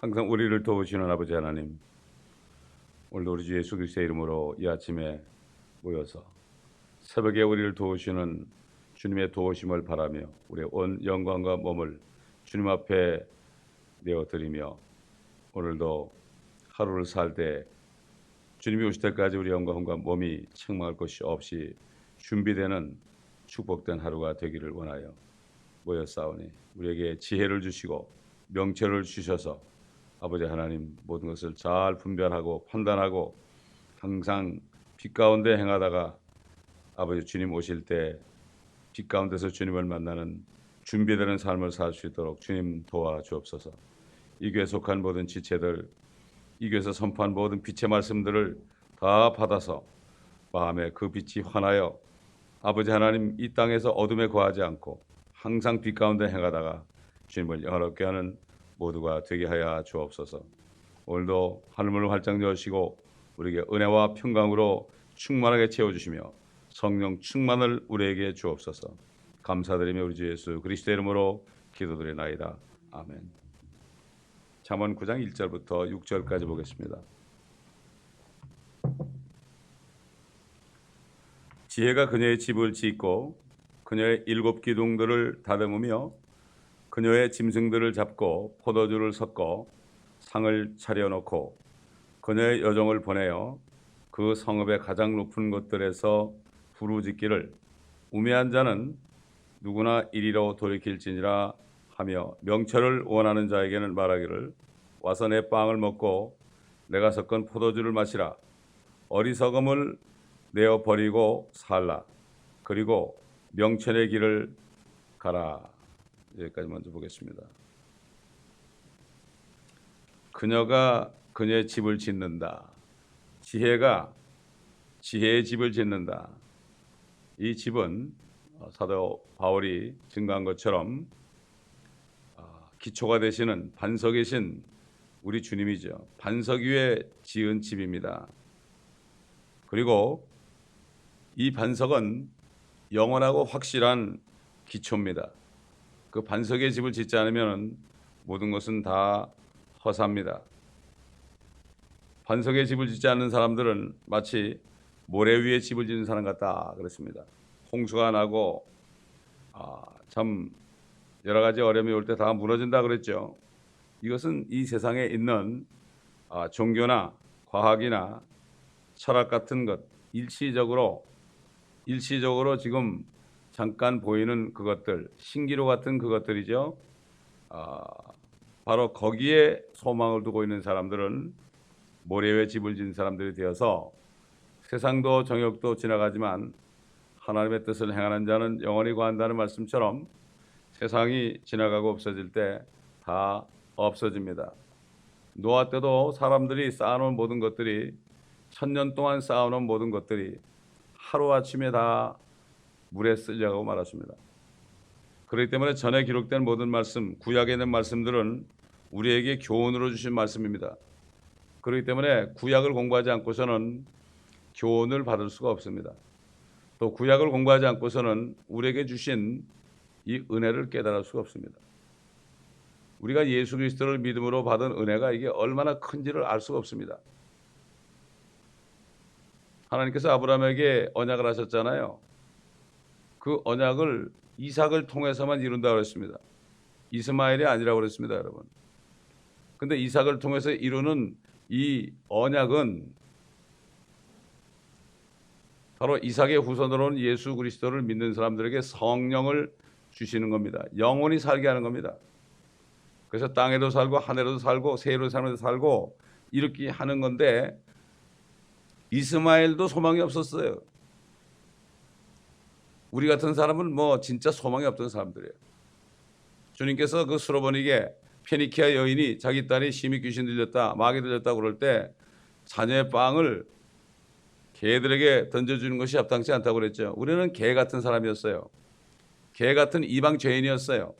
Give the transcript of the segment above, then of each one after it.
항상 우리를 도우시는 아버지 하나님, 오늘도 우리 주 예수 그리스도의 이름으로 이 아침에 모여서 새벽에 우리를 도우시는 주님의 도우심을 바라며 우리의 온 영광과 몸을 주님 앞에 내어드리며 오늘도 하루를 살 때 주님이 오실 때까지 우리 영광과 몸이 책망할 것이 없이 준비되는 축복된 하루가 되기를 원하여 모였사오니 우리에게 지혜를 주시고 명철을 주셔서 아버지 하나님 모든 것을 잘 분별하고 판단하고 항상 빛 가운데 행하다가 아버지 주님 오실 때 빛 가운데서 주님을 만나는 준비되는 삶을 살 수 있도록 주님 도와주옵소서. 이 교회에 속한 모든 지체들, 이 교회에서 선포한 모든 빛의 말씀들을 다 받아서 마음에 그 빛이 환하여 아버지 하나님 이 땅에서 어둠에 거하지 않고 항상 빛 가운데 행하다가 주님을 영화롭게 하는 모두가 되게 하여 주옵소서. 오늘도 하늘문을 활짝 여시고 우리에게 은혜와 평강으로 충만하게 채워주시며 성령 충만을 우리에게 주옵소서. 감사드리며 우리 주 예수 그리스도의 이름으로 기도드리나이다. 아멘. 잠언 9장 1절부터 6절까지 보겠습니다. 지혜가 그녀의 집을 짓고 그녀의 7 기둥들을 다듬으며 그녀의 짐승들을 잡고 포도주를 섞어 상을 차려놓고 그녀의 여종을 보내어 그 성읍의 가장 높은 곳들에서 부르짖기를 우매한 자는 누구나 이리로 돌이킬지니라 하며 명철을 원하는 자에게는 말하기를 와서 내 빵을 먹고 내가 섞은 포도주를 마시라. 어리석음을 내어 버리고 살라. 그리고 명철의 길을 가라. 여기까지 먼저 보겠습니다. 그녀가 그녀의 집을 짓는다. 지혜가 지혜의 집을 짓는다. 이 집은 사도 바울이 증거한 것처럼 기초가 되시는 반석이신 우리 주님이죠. 반석 위에 지은 집입니다. 그리고 이 반석은 영원하고 확실한 기초입니다. 그 반석의 집을 짓지 않으면 모든 것은 다 허사입니다. 반석의 집을 짓지 않는 사람들은 마치 모래 위에 집을 짓는 사람 같다 그랬습니다. 홍수가 나고 참 여러 가지 어려움이 올 때 다 무너진다 그랬죠. 이것은 이 세상에 있는 종교나 과학이나 철학 같은 것 일시적으로 지금 잠깐 보이는 그것들 신기루 같은 그것들이죠. 바로 거기에 소망을 두고 있는 사람들은 모래 위에 집을 지은 사람들이 되어서 세상도 정욕도 지나가지만 하나님의 뜻을 행하는 자는 영원히 거한다는 말씀처럼 세상이 지나가고 없어질 때 다 없어집니다. 노아 때도 사람들이 쌓아놓은 모든 것들이 1000년 동안 쌓아놓은 모든 것들이 하루아침에 다 물에 쓸려가고 말았습니다. 그렇기 때문에 전에 기록된 모든 말씀, 구약에 있는 말씀들은 우리에게 교훈으로 주신 말씀입니다. 그렇기 때문에 구약을 공부하지 않고서는 교훈을 받을 수가 없습니다. 또 구약을 공부하지 않고서는 우리에게 주신 이 은혜를 깨달을 수가 없습니다. 우리가 예수 그리스도를 믿음으로 받은 은혜가 이게 얼마나 큰지를 알 수가 없습니다. 하나님께서 아브라함에게 언약을 하셨잖아요. 그 언약을 이삭을 통해서만 이룬다고 그랬습니다. 이스마엘이 아니라고 그랬습니다, 여러분. 근데 이삭을 통해서 이루는 이 언약은 바로 이삭의 후손으로는 예수 그리스도를 믿는 사람들에게 성령을 주시는 겁니다. 영원히 살게 하는 겁니다. 그래서 땅에도 살고 하늘에도 살고 새로 사는 데도 살고 이렇게 하는 건데 이스마엘도 소망이 없었어요. 우리 같은 사람은 뭐 진짜 소망이 없던 사람들이에요. 주님께서 그 수로보니게 페니키아 여인이 자기 딸이 심히 귀신 들렸다, 마귀 들렸다고 그럴 때 자녀의 빵을 개들에게 던져주는 것이 합당치 않다고 그랬죠. 우리는 개 같은 사람이었어요. 개 같은 이방 죄인이었어요.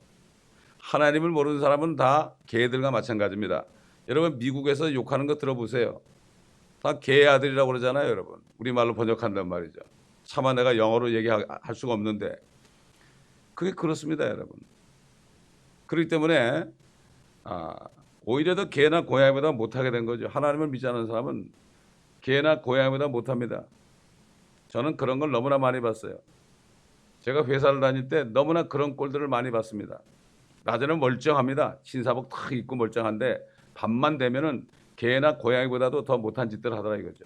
하나님을 모르는 사람은 다 개들과 마찬가지입니다. 여러분 미국에서 욕하는 거 들어보세요. 다 개의 아들이라고 그러잖아요, 여러분. 우리말로 번역한단 말이죠. 차마 내가 영어로 얘기할 수가 없는데 그게 그렇습니다, 여러분. 그렇기 때문에 오히려 더 개나 고양이보다 못하게 된 거죠. 하나님을 믿지 않는 사람은 개나 고양이보다 못합니다. 저는 그런 걸 너무나 많이 봤어요. 제가 회사를 다닐 때 너무나 그런 꼴들을 많이 봤습니다. 낮에는 멀쩡합니다. 신사복 탁 입고 멀쩡한데 밤만 되면은 개나 고양이보다도 더 못한 짓들 하더라 이거죠.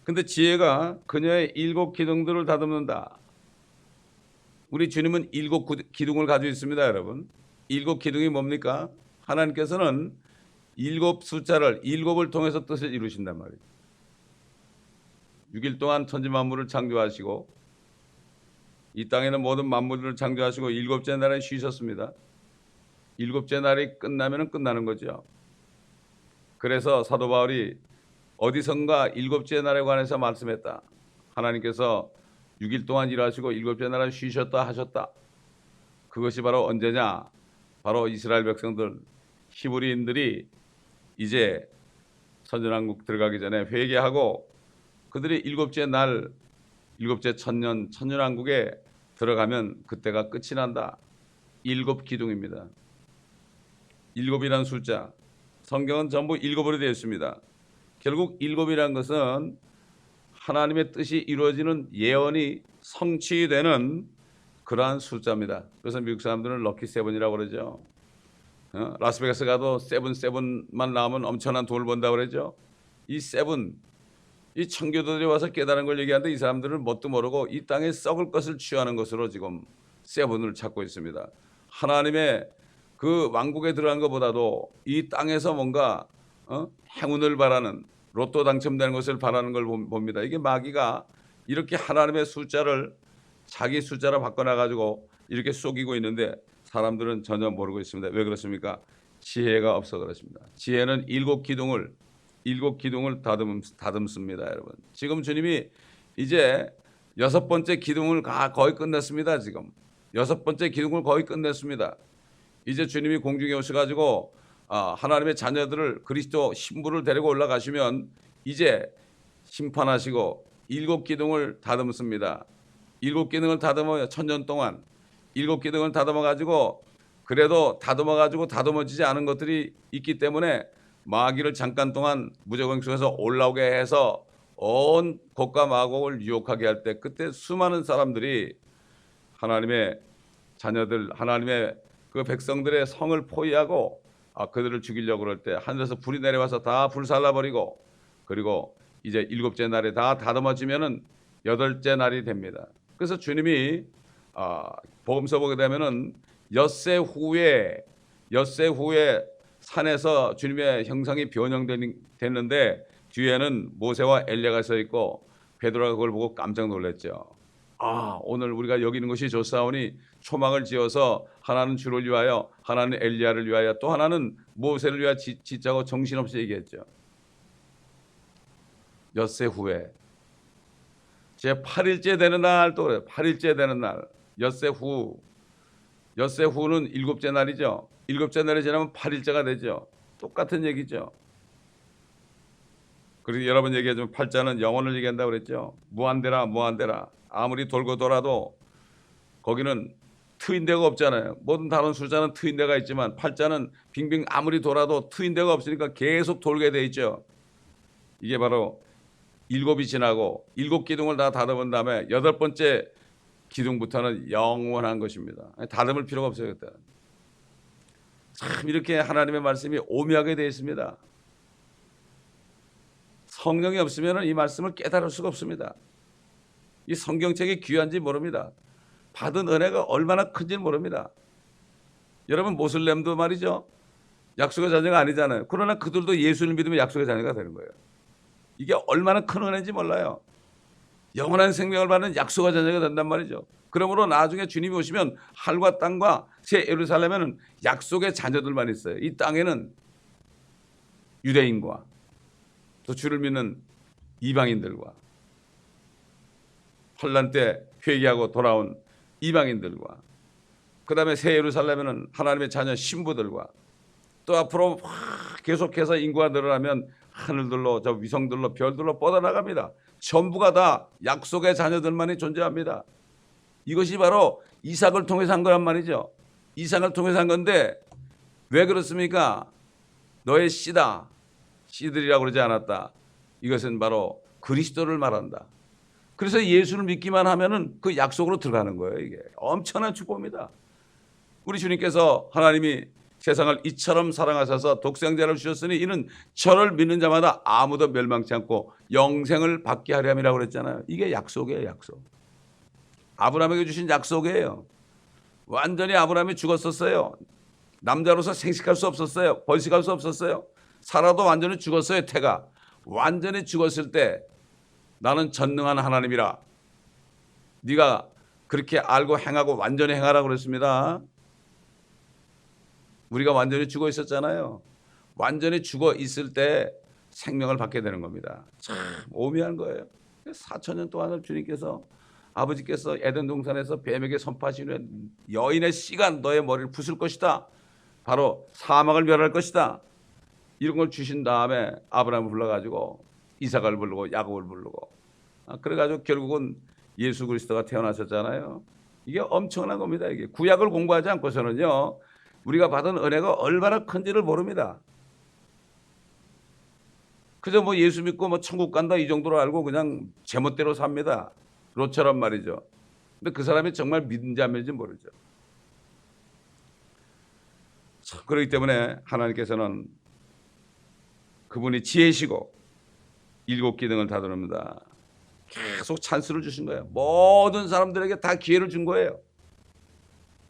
근데 지혜가 그녀의 7 기둥들을 다듬는다. 우리 주님은 7 기둥을 가지고 있습니다, 여러분. 7 기둥이 뭡니까? 하나님께서는 7 숫자를 7을 통해서 뜻을 이루신단 말이에요. 6일 동안 천지 만물을 창조하시고 이 땅에는 모든 만물들을 창조하시고 7째 날에 쉬셨습니다. 7째 날이 끝나면 끝나는 거죠. 그래서 사도 바울이 어디선가 7째 날에 관해서 말씀했다. 하나님께서 6일 동안 일하시고 7째 날에 쉬셨다 하셨다. 그것이 바로 언제냐? 바로 이스라엘 백성들, 히브리인들이 이제 선전왕국 들어가기 전에 회개하고 그들이 7째 날, 7째 천년왕국에 들어가면 그때가 끝이 난다. 7 기둥입니다. 7이라는 숫자, 성경은 전부 7으로 되어 있습니다. 결국 7이라는 것은 하나님의 뜻이 이루어지는 예언이 성취되는 그러한 숫자입니다. 그래서 미국 사람들은 럭키 세븐이라고 그러죠. 라스베가스 가도 세븐만 나오면 엄청난 돈을 번다고 그러죠. 이 세븐, 이 청교도들이 와서 깨달은 걸 얘기하는데 이 사람들은 뭣도 모르고 이 땅에 썩을 것을 취하는 것으로 지금 세븐을 찾고 있습니다. 하나님의 그 왕국에 들어간 것보다도 이 땅에서 뭔가 행운을 바라는, 로또 당첨되는 것을 바라는 걸 봅니다. 이게 마귀가 이렇게 하나님의 숫자를 자기 숫자로 바꿔놔가지고 이렇게 속이고 있는데 사람들은 전혀 모르고 있습니다. 왜 그렇습니까? 지혜가 없어 그렇습니다. 지혜는 7 기둥을 다듬습니다, 여러분. 지금 주님이 이제 6번째 기둥을 거의 끝냈습니다. 지금 6번째 기둥을 거의 끝냈습니다. 이제 주님이 공중에 오셔가지고 하나님의 자녀들을 그리스도 신부를 데리고 올라가시면 이제 심판하시고 7 기둥을 다듬습니다. 7 기둥을 다듬어요. 1000년 동안 7 기둥을 다듬어가지고 그래도 다듬어지지 않은 것들이 있기 때문에 마귀를 잠깐 동안 무저공 속에서 올라오게 해서 온 곡과 마곡을 유혹하게 할 때 그때 수많은 사람들이 하나님의 자녀들, 하나님의 그 백성들의 성을 포위하고 그들을 죽이려고 그럴 때 하늘에서 불이 내려와서 다 불살라버리고 그리고 이제 7째 날에 다 다듬어지면은 8째 날이 됩니다. 그래서 주님이 복음서 보게 되면은 엿새 후에 산에서 주님의 형상이 변형됐는데 뒤에는 모세와 엘리야가 서 있고 베드로가 그걸 보고 깜짝 놀랐죠. 오늘 우리가 여기는 것이 좋사오니 초막을 지어서 하나는 주를 위하여 하나는 엘리야를 위하여 또 하나는 모세를 위하여 짓자고 정신없이 얘기했죠. 엿새 후에 제 8일째 되는 날 또 그래요. 8일째 되는 날 엿새 후는 7째 날이죠. 7째 날이 지나면 8일째가 되죠. 똑같은 얘기죠. 그리고 여러 번 얘기하지만 팔자는 영혼을 얘기한다고 그랬죠. 무한대라. 아무리 돌고 돌아도 거기는 트인 데가 없잖아요. 모든 다른 숫자는 트인 데가 있지만 팔자는 빙빙 아무리 돌아도 트인 데가 없으니까 계속 돌게 돼 있죠. 이게 바로 7이 지나고 7 기둥을 다 다듬은 다음에 8번째 기둥부터는 영원한 것입니다. 다듬을 필요가 없어요. 그때. 참 이렇게 하나님의 말씀이 오묘하게 되어 있습니다. 성령이 없으면 이 말씀을 깨달을 수가 없습니다. 이 성경책이 귀한지 모릅니다. 받은 은혜가 얼마나 큰지 모릅니다. 여러분 모슬렘도 말이죠. 약속의 자녀가 아니잖아요. 그러나 그들도 예수를 믿으면 약속의 자녀가 되는 거예요. 이게 얼마나 큰 은혜인지 몰라요. 영원한 생명을 받는 약속의 자녀가 된단 말이죠. 그러므로 나중에 주님이 오시면 하늘과 땅과 새 예루살렘에는 약속의 자녀들만 있어요. 이 땅에는 유대인과 또 주를 믿는 이방인들과 환난 때 회개하고 돌아온 이방인들과 그 다음에 새 예루살렘에는 하나님의 자녀 신부들과 또 앞으로 계속해서 인구가 늘어나면 하늘들로 저 위성들로 별들로 뻗어나갑니다. 전부가 다 약속의 자녀들만이 존재합니다. 이것이 바로 이삭을 통해서 한 거란 말이죠. 이삭을 통해서 한 건데 왜 그렇습니까? 너의 씨다. 씨들이라고 그러지 않았다. 이것은 바로 그리스도를 말한다. 그래서 예수를 믿기만 하면은 그 약속으로 들어가는 거예요. 이게 엄청난 축복입니다. 우리 주님께서 하나님이 세상을 이처럼 사랑하셔서 독생자를 주셨으니 이는 저를 믿는 자마다 아무도 멸망치 않고 영생을 받게 하려 함이라고 그랬잖아요. 이게 약속이에요. 약속. 아브라함에게 주신 약속이에요. 완전히 아브라함이 죽었었어요. 남자로서 생식할 수 없었어요. 번식할 수 없었어요. 사라도 완전히 죽었어요. 태가 완전히 죽었을 때 나는 전능한 하나님이라 네가 그렇게 알고 행하고 완전히 행하라고 그랬습니다. 우리가 완전히 죽어 있었잖아요. 완전히 죽어 있을 때 생명을 받게 되는 겁니다. 참 오묘한 거예요. 4,000년 동안을 주님께서 아버지께서 에덴 동산에서 뱀에게 선포하시는 여인의 씨가 너의 머리를 부술 것이다. 바로 사막을 멸할 것이다. 이런 걸 주신 다음에 아브라함을 불러가지고 이삭을 부르고 야곱을 부르고 그래가지고 결국은 예수 그리스도가 태어나셨잖아요. 이게 엄청난 겁니다. 이게 구약을 공부하지 않고서는요. 우리가 받은 은혜가 얼마나 큰지를 모릅니다. 그저 뭐 예수 믿고 뭐 천국 간다 이 정도로 알고 그냥 제멋대로 삽니다. 롯처럼 말이죠. 근데 그 사람이 정말 믿는지 안 믿는지 모르죠. 그렇기 때문에 하나님께서는 그분이 지혜시고 일곱 기능을 다루는다. 계속 찬스를 주신 거예요. 모든 사람들에게 다 기회를 준 거예요.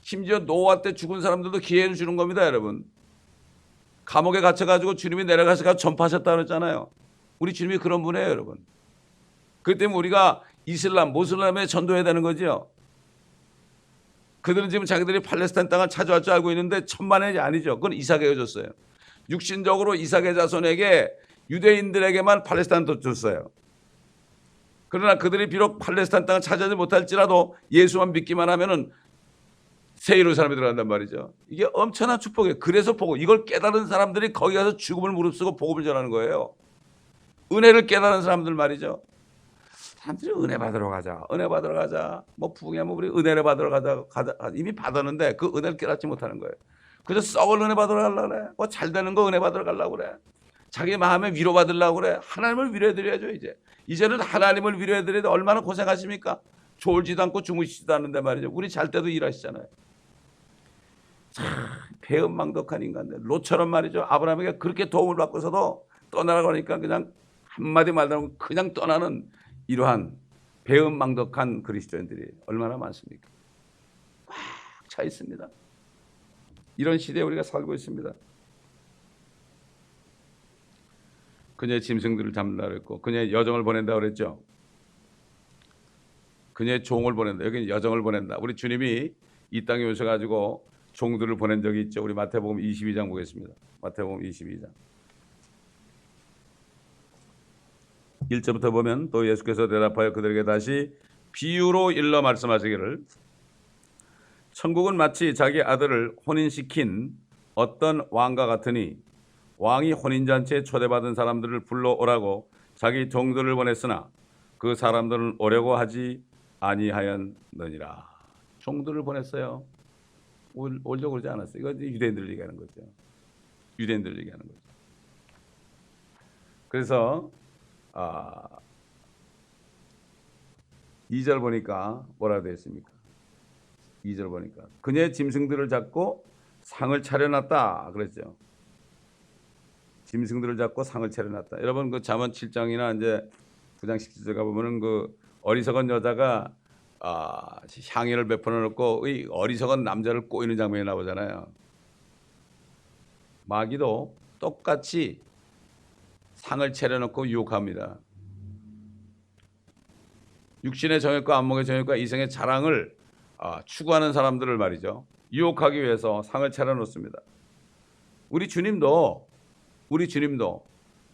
심지어 노아 때 죽은 사람들도 기회를 주는 겁니다, 여러분. 감옥에 갇혀가지고 주님이 내려가서 전파하셨다고 그랬잖아요. 우리 주님이 그런 분이에요, 여러분. 그렇기 때문에 우리가 이슬람, 모슬람에 전도해야 되는 거죠. 그들은 지금 자기들이 팔레스타인 땅을 차지할 줄 알고 있는데 천만의 아니죠. 그건 이삭에게 줬어요. 육신적으로 이삭의 자손에게 유대인들에게만 팔레스타인을 줬어요. 그러나 그들이 비록 팔레스타인 땅을 차지하지 못할지라도 예수만 믿기만 하면은 새 예루살렘에 들어간단 말이죠. 이게 엄청난 축복이에요. 그래서 이걸 깨달은 사람들이 거기 가서 죽음을 무릅쓰고 복음을 전하는 거예요. 은혜를 깨달은 사람들 말이죠. 사람들이 은혜 받으러 가자. 은혜 받으러 가자. 뭐 부흥하면 우리 은혜를 받으러 가자. 이미 받았는데 그 은혜를 깨닫지 못하는 거예요. 그래서 썩을 은혜 받으러 가려고 그래. 뭐 잘 되는 거 은혜 받으러 가려고 그래. 자기 마음에 위로 받으려고 그래. 하나님을 위로해 드려야죠, 이제. 이제는 하나님을 위로해 드려야 돼. 얼마나 고생하십니까? 졸지도 않고 주무시지도 않는데 말이죠. 우리 잘 때도 일하시잖아요. 참 배은망덕한 인간들. 롯처럼 말이죠. 아브라함에게 그렇게 도움을 받고서도 떠나라고 하니까 그냥 한마디 말도 그냥 떠나는 이러한 배은망덕한 그리스도인들이 얼마나 많습니까? 꽉 차 있습니다. 이런 시대에 우리가 살고 있습니다. 그녀의 짐승들을 잡는다 그랬고 그녀의 여정을 보낸다 그랬죠. 그녀의 종을 보낸다. 여기는 여정을 보낸다. 우리 주님이 이 땅에 오셔가지고 종들을 보낸 적이 있죠. 우리 마태복음 22장 보겠습니다. 마태복음 22장 1절부터 보면 또 예수께서 대답하여 그들에게 다시 비유로 일러 말씀하시기를 천국은 마치 자기 아들을 혼인시킨 어떤 왕과 같으니 왕이 혼인잔치에 초대받은 사람들을 불러오라고 자기 종들을 보냈으나 그 사람들은 오려고 하지 아니하였느니라. 종들을 보냈어요. 오려고 그러지 않았어요. 이거 유대인들 얘기하는 거죠. 유대인들 얘기하는 거죠. 그래서 2절 보니까 뭐라고 되어 있습니까? 2절 보니까 그녀의 짐승들을 잡고 상을 차려놨다 그랬죠. 짐승들을 잡고 상을 차려놨다. 여러분 그 잠언 7장이나 이제 9장 17절 가보면은 그 어리석은 여자가 향유를 베풀어 놓고 이 어리석은 남자를 꼬이는 장면이 나오잖아요. 마귀도 똑같이 상을 차려놓고 유혹합니다. 육신의 정욕과 안목의 정욕과 이성의 자랑을 추구하는 사람들을 말이죠. 유혹하기 위해서 상을 차려놓습니다. 우리 주님도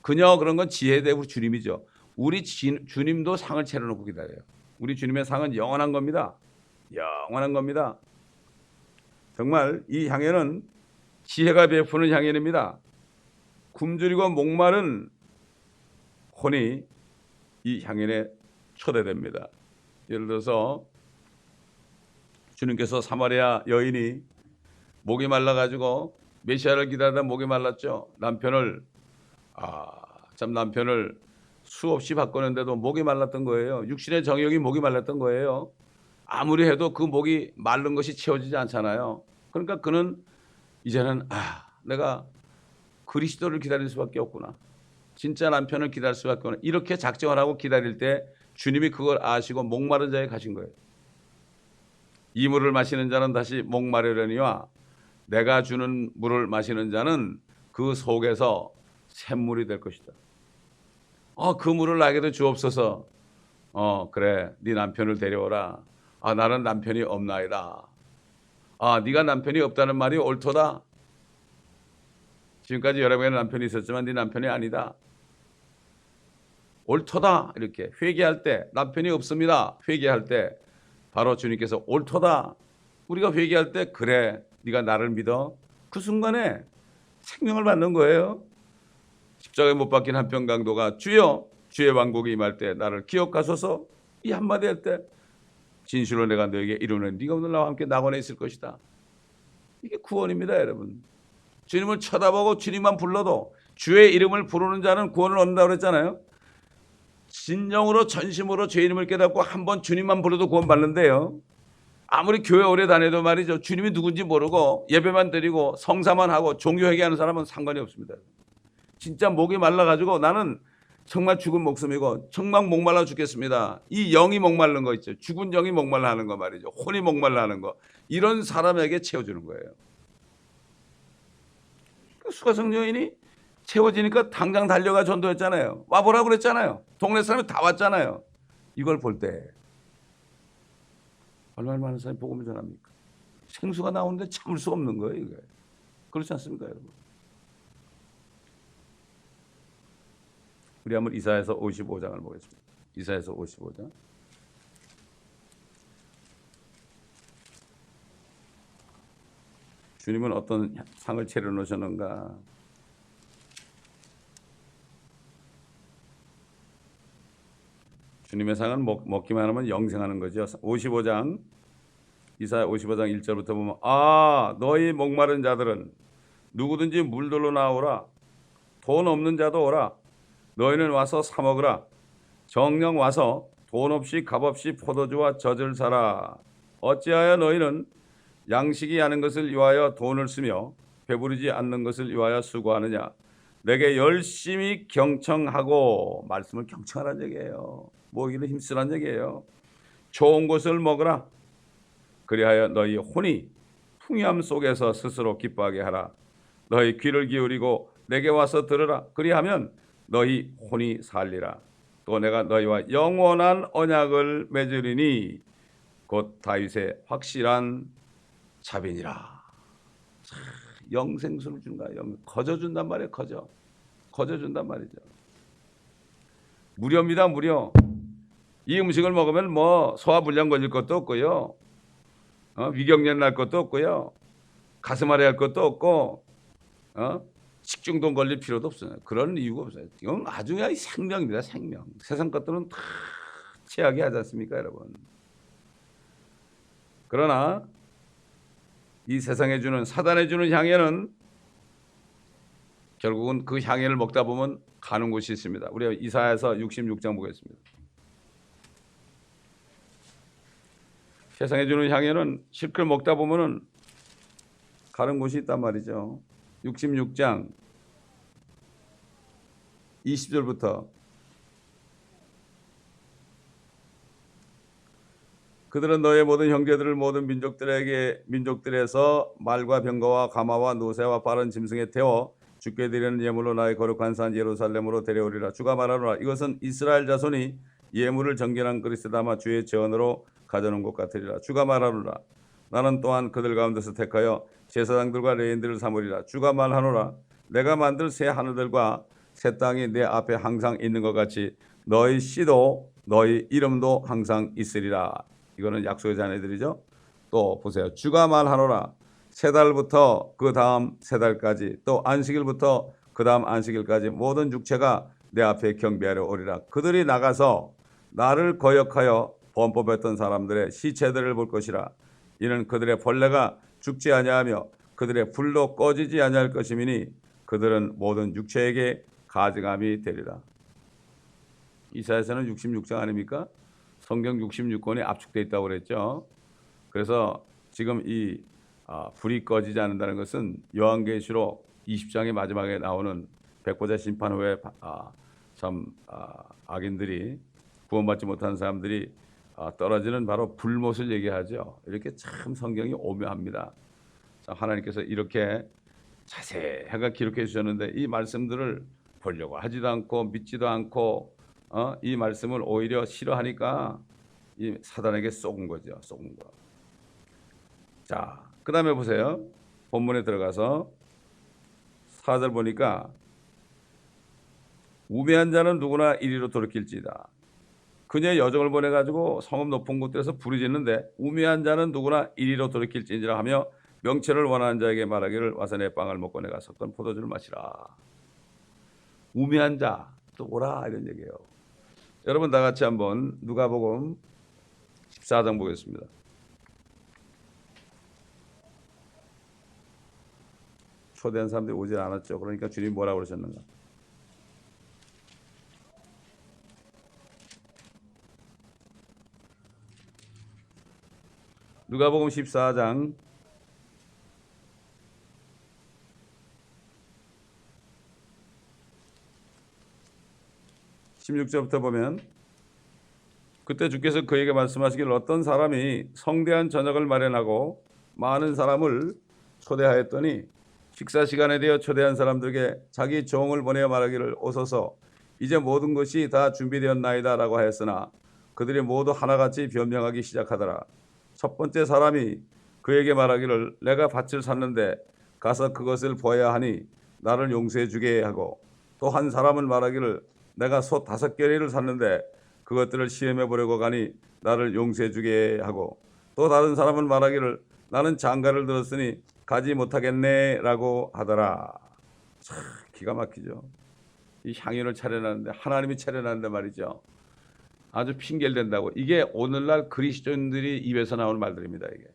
그녀 그런 건 지혜에 대해 우리 주님이죠. 우리 주님도 상을 차려놓고 기다려요. 우리 주님의 상은 영원한 겁니다. 영원한 겁니다. 정말 이 향연은 지혜가 베푸는 향연입니다. 굶주리고 목마른 혼이 이 향연에 초대됩니다. 예를 들어서 주님께서 사마리아 여인이 목이 말라가지고 메시아를 기다리다 목이 말랐죠. 남편을 수없이 바꾸는데도 목이 말랐던 거예요. 육신의 정욕이 목이 말랐던 거예요. 아무리 해도 그 목이 마른 것이 채워지지 않잖아요. 그러니까 그는 이제는 내가 그리스도를 기다릴 수밖에 없구나. 진짜 남편을 기다릴 수밖에 없구나. 이렇게 작정을 하고 기다릴 때 주님이 그걸 아시고 목마른 자에 가신 거예요. 이 물을 마시는 자는 다시 목마르려니와 내가 주는 물을 마시는 자는 그 속에서 샘물이 될 것이다. 그 물을 나에게도 주옵소서. 그래, 네 남편을 데려오라. 나는 남편이 없나이다. 네가 남편이 없다는 말이 옳도다. 지금까지 여러 명의 남편이 있었지만 네 남편이 아니다. 옳도다. 이렇게 회개할 때, 남편이 없습니다. 회개할 때 바로 주님께서 옳도다. 우리가 회개할 때 그래, 네가 나를 믿어. 그 순간에 생명을 받는 거예요. 십자가에 못 박힌 한평 강도가 주여 주의 왕국이 임할 때 나를 기억하소서 이 한마디 할 때 진실로 내가 너에게 이루는 네가 오늘 나와 함께 낙원에 있을 것이다. 이게 구원입니다, 여러분. 주님을 쳐다보고 주님만 불러도 주의 이름을 부르는 자는 구원을 얻는다고 그랬잖아요. 진정으로 전심으로 주의 이름을 깨닫고 한번 주님만 불러도 구원 받는데요. 아무리 교회 오래 다녀도 말이죠. 주님이 누군지 모르고 예배만 드리고 성사만 하고 종교회개하는 사람은 상관이 없습니다. 진짜 목이 말라가지고 나는 정말 죽은 목숨이고 정말 목말라 죽겠습니다. 이 영이 목말른 거 있죠. 죽은 영이 목말라 하는 거 말이죠. 혼이 목말라 하는 거. 이런 사람에게 채워주는 거예요. 수가성 여인이 채워지니까 당장 달려가 전도했잖아요. 와보라고 그랬잖아요. 동네 사람이 다 왔잖아요. 이걸 볼 때 얼마나 많은 사람이 복음을 전합니까? 생수가 나오는데 참을 수 없는 거예요. 이게. 그렇지 않습니까, 여러분? 우리 한번 이사야서 55장을 보겠습니다. 이사야서 55장. 주님은 어떤 상을 차려놓으셨는가? 주님의 상은 먹기만 하면 영생하는 거죠. 55장, 이사야 55장 1절부터 보면 너희 목마른 자들은 누구든지 물들러 나오라. 돈 없는 자도 오라. 너희는 와서 사 먹으라. 정령 와서 돈 없이 값 없이 포도주와 젖을 사라. 어찌하여 너희는 양식이 않은 것을 위하여 돈을 쓰며 배부르지 않는 것을 위하여 수고하느냐. 내게 열심히 경청하고, 말씀을 경청하라는 얘기예요. 모이기는 힘쓰라는 얘기예요. 좋은 것을 먹으라. 그리하여 너희 혼이 풍요함 속에서 스스로 기뻐하게 하라. 너희 귀를 기울이고 내게 와서 들으라. 그리하면 너희 혼이 살리라. 또 내가 너희와 영원한 언약을 맺으리니 곧 다윗의 확실한 자빈이라. 영생수를 준다. 거저준단 말이에요. 거저준단 말이죠. 무료입니다. 무료. 이 음식을 먹으면 소화불량 걸릴 것도 없고요. 위경련 날 것도 없고요. 가슴 아래 할 것도 없고 식중독 걸릴 필요도 없어요. 그런 이유가 없어요. 이건 아주 그냥 생명입니다. 생명. 세상 것들은 다 최악이 하지 않습니까, 여러분? 그러나 이 세상에 주는, 사단에 주는 향연은 결국은 그 향연을 먹다 보면 가는 곳이 있습니다. 우리가 이사야서 66장 보겠습니다. 세상에 주는 향연은 실컷 먹다 보면은 가는 곳이 있단 말이죠. 66장 20절부터 그들은 너의 모든 형제들을 모든 민족들에서 말과 병거와 가마와 노새와 빠른 짐승에 태워 주께 드리는 예물로 나의 거룩한 산 예루살렘으로 데려오리라. 주가 말하노라. 이것은 이스라엘 자손이 예물을 정결한 그릇에 담아 주의 제언으로 가져놓은 것 같으리라. 주가 말하노라. 나는 또한 그들 가운데서 택하여 제사장들과 레위인들을 삼으리라. 주가 말하노라. 내가 만들 새 하늘들과 새 땅이 내 앞에 항상 있는 것 같이 너희 씨도 너희 이름도 항상 있으리라. 이거는 약속의 자녀들이죠. 또 보세요. 주가 말하노라. 세 달부터 그 다음 세 달까지, 또 안식일부터 그 다음 안식일까지 모든 육체가 내 앞에 경배하려 오리라. 그들이 나가서 나를 거역하여 범법했던 사람들의 시체들을 볼 것이라. 이는 그들의 벌레가 죽지 아니하며 그들의 불도 꺼지지 아니할 것이미니 그들은 모든 육체에게 가증함이 되리라. 이사야서는 66장 아닙니까? 성경 66권에 압축되어 있다고 그랬죠. 그래서 지금 이 불이 꺼지지 않는다는 것은 요한계시록 20장의 마지막에 나오는 백보자 심판 후에 악인들이 구원받지 못한 사람들이 떨어지는 바로 불못을 얘기하죠. 이렇게 참 성경이 오묘합니다. 하나님께서 이렇게 자세하게 기록해 주셨는데 이 말씀들을 보려고 하지도 않고 믿지도 않고 이 말씀을 오히려 싫어하니까 이 사단에게 쏘은 거죠. 쏘은 거. 자, 그 다음에 보세요. 본문에 들어가서 4절 보니까 우매한 자는 누구나 이리로 돌이킬지다. 그녀의 여종을 보내가지고 성읍 높은 곳에서 부르짖는데 우매한 자는 누구나 이리로 돌이킬지니라 하며 명철을 원하는 자에게 말하기를 와서 내 빵을 먹고 내가 섞은 포도주를 마시라. 우매한 자 또 오라 이런 얘기예요. 여러분 다 같이 한번 누가복음 14장 보겠습니다. 초대한 사람들이 오질 않았죠. 그러니까 주님 뭐라고 그러셨는가? 누가복음 14장 16절부터 보면 그때 주께서 그에게 말씀하시기를 어떤 사람이 성대한 저녁을 마련하고 많은 사람을 초대하였더니 식사 시간에 되어 초대한 사람들에게 자기 종을 보내어 말하기를 오소서 이제 모든 것이 다 준비되었나이다 라고 하였으나 그들이 모두 하나같이 변명하기 시작하더라. 첫 번째 사람이 그에게 말하기를 내가 밭을 샀는데 가서 그것을 보아야 하니 나를 용서해 주게 하고 또 한 사람은 말하기를 내가 소 5겨레를 샀는데 그것들을 시험해 보려고 가니 나를 용서해 주게 하고 또 다른 사람은 말하기를 나는 장가를 들었으니 가지 못하겠네 라고 하더라. 참 기가 막히죠. 이 향연을 차려놨는데 하나님이 차려놨는데 말이죠. 아주 핑계를 댄다고. 이게 오늘날 그리스도인들이 입에서 나오는 말들입니다. 이게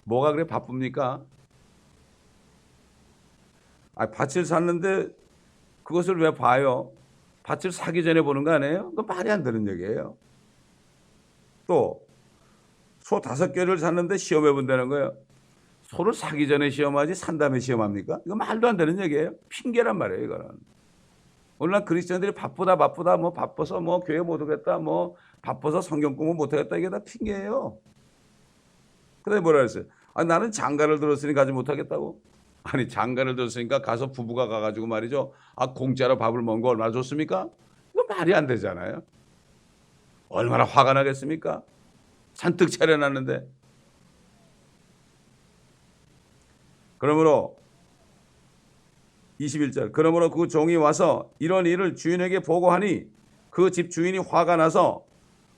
뭐가 그래 바쁩니까? 밭을 샀는데 그것을 왜 봐요? 밭을 사기 전에 보는 거 아니에요? 그건 말이 안 되는 얘기예요. 또 소 5개를 샀는데 시험해 본다는 거예요. 소를 사기 전에 시험하지 산 다음에 시험합니까? 이거 말도 안 되는 얘기예요. 핑계란 말이에요. 이거는. 오늘날 그리스도인들이 바쁘다 뭐 바빠서 뭐 교회 못 오겠다 뭐 바빠서 성경 공부 못 하겠다 이게 다 핑계예요. 그다음에 뭐라 그랬어요? 나는 장가를 들었으니 가지 못하겠다고? 아니 장가를 들었으니까 가서 부부가 가가지고 말이죠. 공짜로 밥을 먹은 거 얼마나 좋습니까? 이거 말이 안 되잖아요. 얼마나 화가 나겠습니까? 잔뜩 차려놨는데. 그러므로 21절 그러므로 그 종이 와서 이런 일을 주인에게 보고하니 그 집 주인이 화가 나서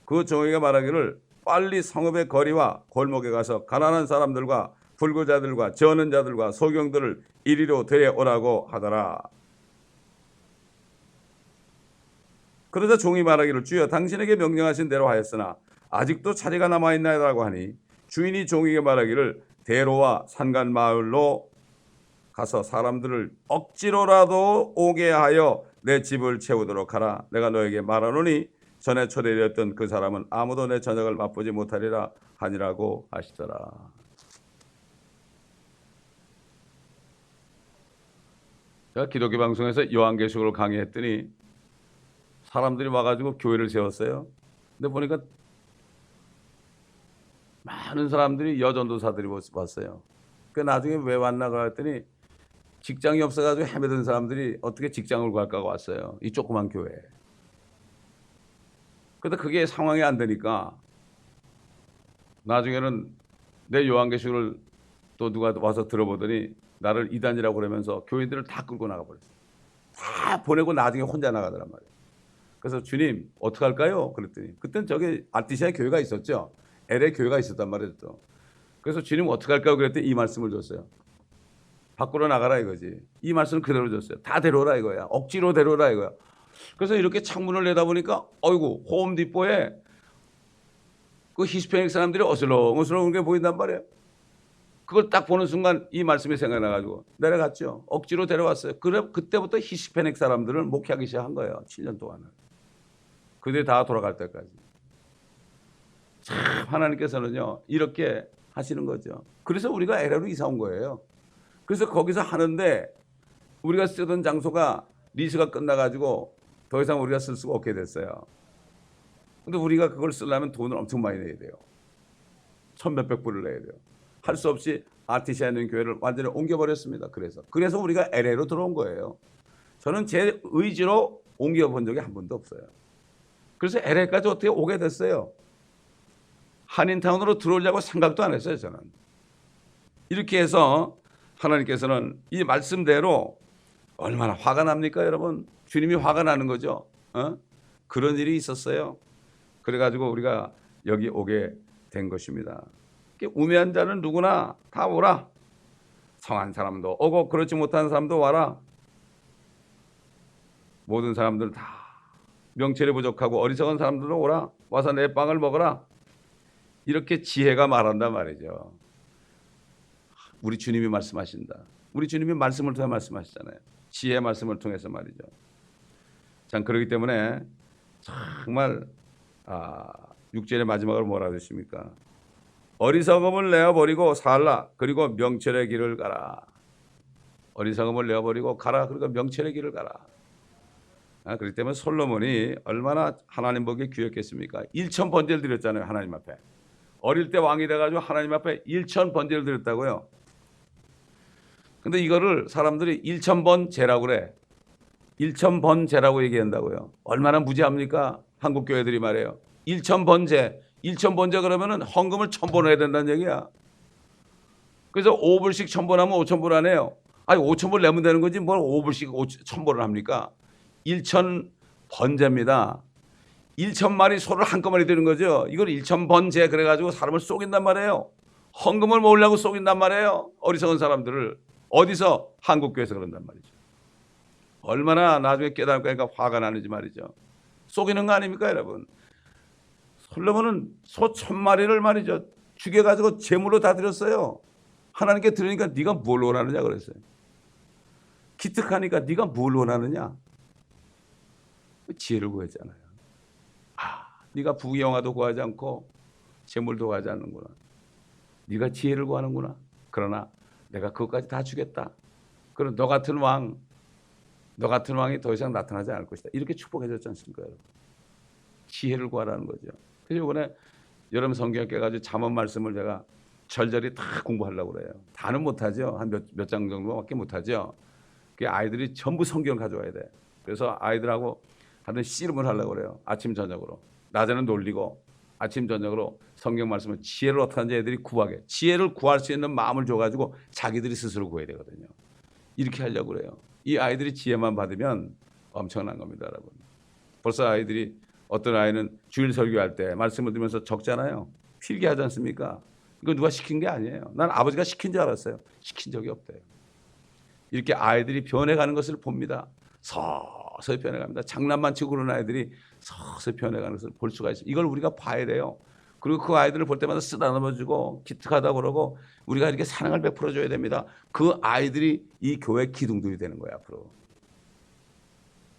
그 종에게 말하기를 빨리 성읍의 거리와 골목에 가서 가난한 사람들과 불구자들과 저는 자들과 소경들을 이리로 데려오라고 하더라. 그러자 종이 말하기를 주여 당신에게 명령하신 대로 하였으나 아직도 차례가 남아있나이라고 하니 주인이 종에게 말하기를 대로와 산간 마을로 가서 사람들을 억지로라도 오게 하여 내 집을 채우도록 하라. 내가 너에게 말하노니 전에 초대되었던 그 사람은 아무도 내 저녁을 맛보지 못하리라 하니라고 하시더라. 제가 기독교 방송에서 요한계시록을 강의했더니 사람들이 와가지고 교회를 세웠어요. 근데 보니까 많은 사람들이 여전도사들이 왔어요. 그 나중에 왜 왔나 그랬더니 직장이 없어가지고 헤매던 사람들이 어떻게 직장을 구할까 왔어요. 이 조그만 교회에. 근데 그게 상황이 안 되니까 나중에는 내 요한계시록을 또 누가 와서 들어보더니 나를 이단이라고 그러면서 교인들을 다 끌고 나가버렸어요. 다 보내고 나중에 혼자 나가더란 말이에요. 그래서 주님 어떡할까요? 그랬더니 그땐 저기 아티시아에 교회가 있었죠. LA 교회가 있었단 말이에요. 또. 그래서 주님 어떡할까요? 그랬더니 이 말씀을 줬어요. 밖으로 나가라 이거지. 이 말씀을 그대로 줬어요. 다 데려오라 이거야. 억지로 데려오라 이거야. 그래서 이렇게 창문을 내다보니까 어이구 홈디포에 그 히스패닉 사람들이 어슬렁어슬렁한 게 보인단 말이에요. 그걸 딱 보는 순간 이 말씀이 생각나가지고 내려갔죠. 억지로 데려왔어요. 그래 그때부터 히스패닉 사람들을 목회하기 시작한 거예요. 7년 동안은. 그들이 다 돌아갈 때까지. 참 하나님께서는요 이렇게 하시는 거죠. 그래서 우리가 LA로 이사 온 거예요. 그래서 거기서 하는데 우리가 쓰던 장소가 리스가 끝나가지고 더 이상 우리가 쓸 수가 없게 됐어요. 근데 우리가 그걸 쓰려면 돈을 엄청 많이 내야 돼요. 1,000몇백 불을 내야 돼요. 할 수 없이 RTC에 있는 교회를 완전히 옮겨버렸습니다. 그래서 우리가 LA로 들어온 거예요. 저는 제 의지로 옮겨본 적이 한 번도 없어요. 그래서 LA까지 어떻게 오게 됐어요. 한인타운으로 들어오려고 생각도 안 했어요. 저는. 이렇게 해서 하나님께서는 이 말씀대로 얼마나 화가 납니까 여러분. 주님이 화가 나는 거죠. 그런 일이 있었어요. 그래가지고 우리가 여기 오게 된 것입니다. 우매한 자는 누구나 다 오라. 성한 사람도 오고 그렇지 못한 사람도 와라. 모든 사람들 다 명철이 부족하고 어리석은 사람들도 오라. 와서 내 빵을 먹어라. 이렇게 지혜가 말한단 말이죠. 우리 주님이 말씀하신다. 우리 주님이 말씀을 통해 말씀하시잖아요. 지혜의 말씀을 통해서 말이죠. 참 그렇기 때문에 정말 6절의 마지막으로 뭐라 하십니까? 어리석음을 내어버리고 살라. 그리고 명철의 길을 가라. 어리석음을 내어버리고 가라. 그리고 명철의 길을 가라. 그렇기 때문에 솔로몬이 얼마나 하나님 보기에 귀했겠습니까? 1,000번제를 드렸잖아요. 하나님 앞에. 어릴 때 왕이 돼가지고 하나님 앞에 1,000번제를 드렸다고요. 근데 이거를 사람들이 1,000번 제라고 그래. 1,000번 제라고 얘기한다고요. 얼마나 무지합니까? 한국 교회들이 말해요. 1,000번제. 1,000번제 그러면은 헌금을 1,000번 해야 된다는 얘기야. 그래서 5불씩 1,000번 하면 5,000번 하네요. 아니 5,000번 내면 되는 거지 뭘 5불씩 1,000번을 합니까? 1,000번제입니다. 1,000마리 소를 한꺼번에 드는 거죠. 이걸 1,000번제 그래가지고 사람을 속인단 말이에요. 헌금을 모으려고 속인단 말이에요. 어리석은 사람들을. 어디서? 한국교회에서 그런단 말이죠. 얼마나 나중에 깨달으니까 화가 나는지 말이죠. 속이는 거 아닙니까 여러분? 솔로몬은 소 1,000마리를 말이죠. 죽여가지고 제물로 다 드렸어요. 하나님께 드리니까 네가 뭘 원하느냐 그랬어요. 기특하니까 네가 뭘 원하느냐. 지혜를 구했잖아요. 네가 부귀영화도 구하지 않고 재물도 구하지 않는구나. 네가 지혜를 구하는구나. 그러나 내가 그것까지 다 주겠다. 그럼 너 같은 왕이 더 이상 나타나지 않을 것이다. 이렇게 축복해 줬지 않습니까 여러분? 지혜를 구하라는 거죠. 그래서 이번에 여러분 성경 깨가지고 잠언 말씀을 제가 절절히 다 공부하려고 그래요. 다는 못하죠. 한 몇 장 정도밖에 못하죠. 그 아이들이 전부 성경 가져와야 돼. 그래서 아이들하고 하여튼 씨름을 하려고 그래요. 아침 저녁으로. 낮에는 놀리고 아침 저녁으로 성경 말씀을 지혜를 어떻게 하는지 애들이 구하게. 지혜를 구할 수 있는 마음을 줘가지고 자기들이 스스로 구해야 되거든요. 이렇게 하려고 그래요. 이 아이들이 지혜만 받으면 엄청난 겁니다 여러분. 벌써 아이들이 어떤 아이는 주일 설교할 때 말씀을 들으면서 적잖아요. 필기하지 않습니까? 이거 누가 시킨 게 아니에요. 난 아버지가 시킨 줄 알았어요. 시킨 적이 없대요. 이렇게 아이들이 변해가는 것을 봅니다. 서서히 변해갑니다. 장난만 치고 그런 아이들이 서서히 변해가는 것을 볼 수가 있어요. 이걸 우리가 봐야 돼요. 그리고 그 아이들을 볼 때마다 쓰다듬어주고 기특하다고 그러고 우리가 이렇게 사랑을 베풀어줘야 됩니다. 그 아이들이 이 교회 기둥들이 되는 거예요 앞으로.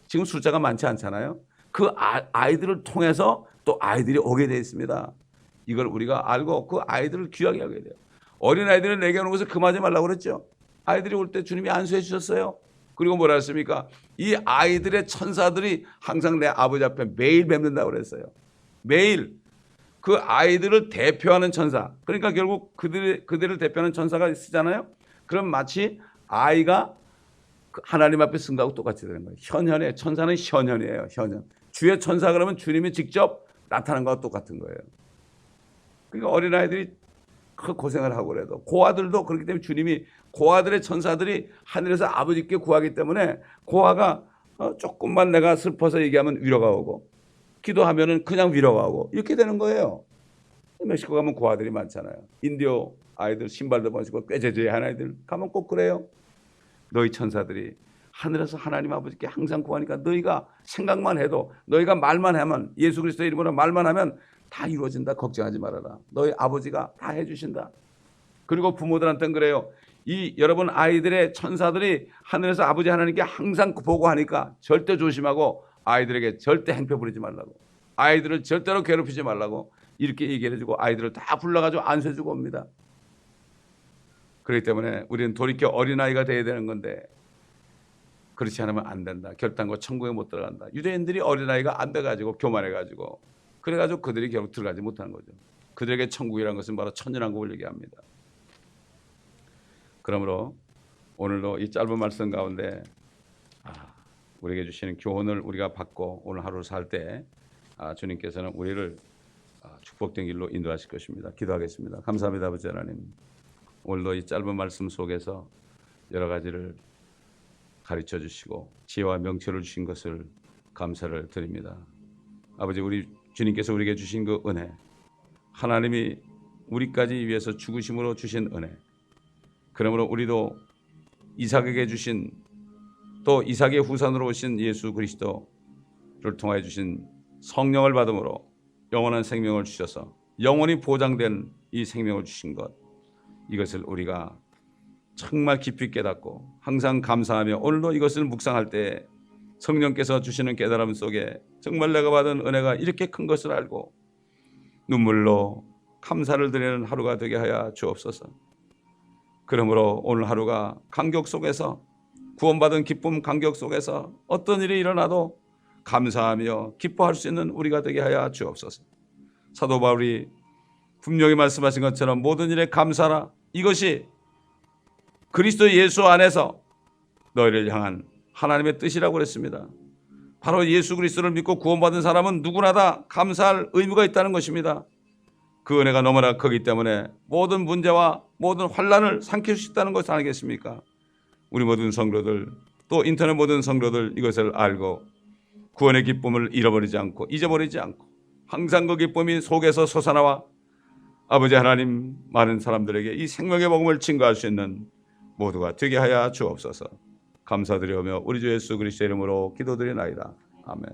지금 숫자가 많지 않잖아요. 그 아이들을 통해서 또 아이들이 오게 되어 있습니다. 이걸 우리가 알고 그 아이들을 귀하게 하게 돼요. 어린 아이들은 내게 오는 것을 금하지 말라고 그랬죠. 아이들이 올 때 주님이 안수해 주셨어요. 그리고 뭐라 했습니까? 이 아이들의 천사들이 항상 내 아버지 앞에 매일 뵙는다고 그랬어요. 매일. 그 아이들을 대표하는 천사. 그러니까 결국 그들을 대표하는 천사가 있잖아요. 그럼 마치 아이가 하나님 앞에 쓴 거하고 똑같이 되는 거예요. 현현의 천사는 현현이에요. 현현. 주의 천사 그러면 주님이 직접 나타난 거와 똑같은 거예요. 그러니까 어린아이들이 그 고생을 하고 그래도 고아들도 그렇기 때문에 주님이 고아들의 천사들이 하늘에서 아버지께 구하기 때문에 고아가 조금만 내가 슬퍼서 얘기하면 위로가 오고 기도하면은 그냥 위로가 오고 이렇게 되는 거예요. 멕시코 가면 고아들이 많잖아요. 인디오 아이들 신발도 벗고 꾀죄죄한 아이들 가면 꼭 그래요. 너희 천사들이 하늘에서 하나님 아버지께 항상 구하니까 너희가 생각만 해도 너희가 말만 하면 예수 그리스도의 이름으로 말만 하면 다 이루어진다. 걱정하지 말아라. 너희 아버지가 다 해주신다. 그리고 부모들한테는 그래요. 이 여러분 아이들의 천사들이 하늘에서 아버지 하나님께 항상 보고하니까 절대 조심하고 아이들에게 절대 행패 부리지 말라고, 아이들을 절대로 괴롭히지 말라고 이렇게 얘기를 해주고 아이들을 다 불러가지고 안수해주고 옵니다. 그렇기 때문에 우리는 돌이켜 어린아이가 돼야 되는 건데 그렇지 않으면 안 된다. 결단코 천국에 못 들어간다. 유대인들이 어린아이가 안 돼가지고 교만해가지고 그래가지고 그들이 결국 들어가지 못하는 거죠. 그들에게 천국이라는 것은 바로 천연왕국을 얘기합니다. 그러므로 오늘도 이 짧은 말씀 가운데 우리에게 주시는 교훈을 우리가 받고 오늘 하루를 살 때 주님께서는 우리를 축복된 길로 인도하실 것입니다. 기도하겠습니다. 감사합니다. 아버지 하나님, 오늘도 이 짧은 말씀 속에서 여러 가지를 가르쳐 주시고 지혜와 명철을 주신 것을 감사를 드립니다. 아버지, 우리 주님께서 우리에게 주신 그 은혜, 하나님이 우리까지 위해서 죽으심으로 주신 은혜, 그러므로 우리도 이삭에게 주신, 또 이삭의 후손으로 오신 예수 그리스도를 통하여 주신 성령을 받음으로 영원한 생명을 주셔서 영원히 보장된 이 생명을 주신 것, 이것을 우리가 정말 깊이 깨닫고 항상 감사하며 오늘도 이것을 묵상할 때 성령께서 주시는 깨달음 속에 정말 내가 받은 은혜가 이렇게 큰 것을 알고 눈물로 감사를 드리는 하루가 되게 하여 주옵소서. 그러므로 오늘 하루가 감격 속에서, 구원받은 기쁨 감격 속에서 어떤 일이 일어나도 감사하며 기뻐할 수 있는 우리가 되게 하여 주옵소서. 사도 바울이 분명히 말씀하신 것처럼 모든 일에 감사라, 이것이 그리스도 예수 안에서 너희를 향한 하나님의 뜻이라고 그랬습니다. 바로 예수 그리스도를 믿고 구원받은 사람은 누구나 다 감사할 의무가 있다는 것입니다. 그 은혜가 너무나 크기 때문에 모든 문제와 모든 환난을 삼킬 수 있다는 것을 아니겠습니까? 우리 모든 성도들, 또 인터넷 모든 성도들 이것을 알고 구원의 기쁨을 잃어버리지 않고 잊어버리지 않고 항상 그 기쁨이 속에서 솟아나와 아버지 하나님, 많은 사람들에게 이 생명의 복음을 증거할 수 있는 모두가 되게 하여 주옵소서. 감사드리오며 우리 주 예수 그리스도의 이름으로 기도드리나이다. 아멘.